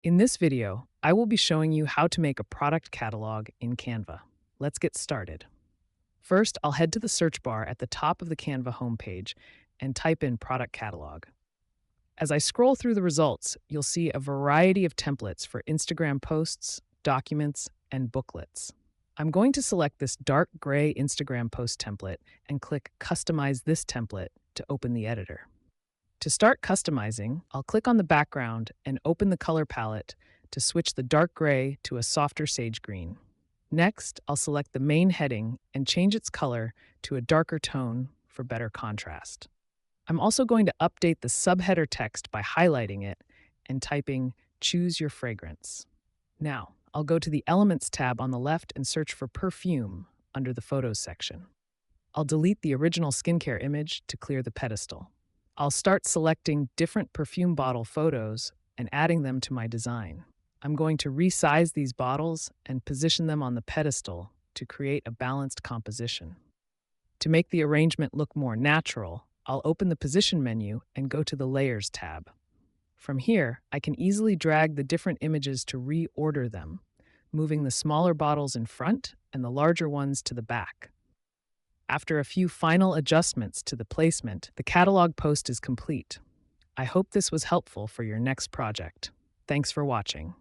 In this video, I will be showing you how to make a product catalog in Canva. Let's get started. First, I'll head to the search bar at the top of the Canva homepage and type in Product Catalog. As I scroll through the results, you'll see a variety of templates for Instagram posts, documents, and booklets. I'm going to select this dark gray Instagram post template and click Customize this template to open the editor. To start customizing, I'll click on the background and open the color palette to switch the dark gray to a softer sage green. Next, I'll select the main heading and change its color to a darker tone for better contrast. I'm also going to update the subheader text by highlighting it and typing Choose Your Fragrance. Now, I'll go to the Elements tab on the left and search for Perfume under the Photos section. I'll delete the original skincare image to clear the pedestal. I'll start selecting different perfume bottle photos and adding them to my design. I'm going to resize these bottles and position them on the pedestal to create a balanced composition. To make the arrangement look more natural, I'll open the Position menu and go to the Layers tab. From here, I can easily drag the different images to reorder them, moving the smaller bottles in front and the larger ones to the back. After a few final adjustments to the placement, the catalog post is complete. I hope this was helpful for your next project. Thanks for watching.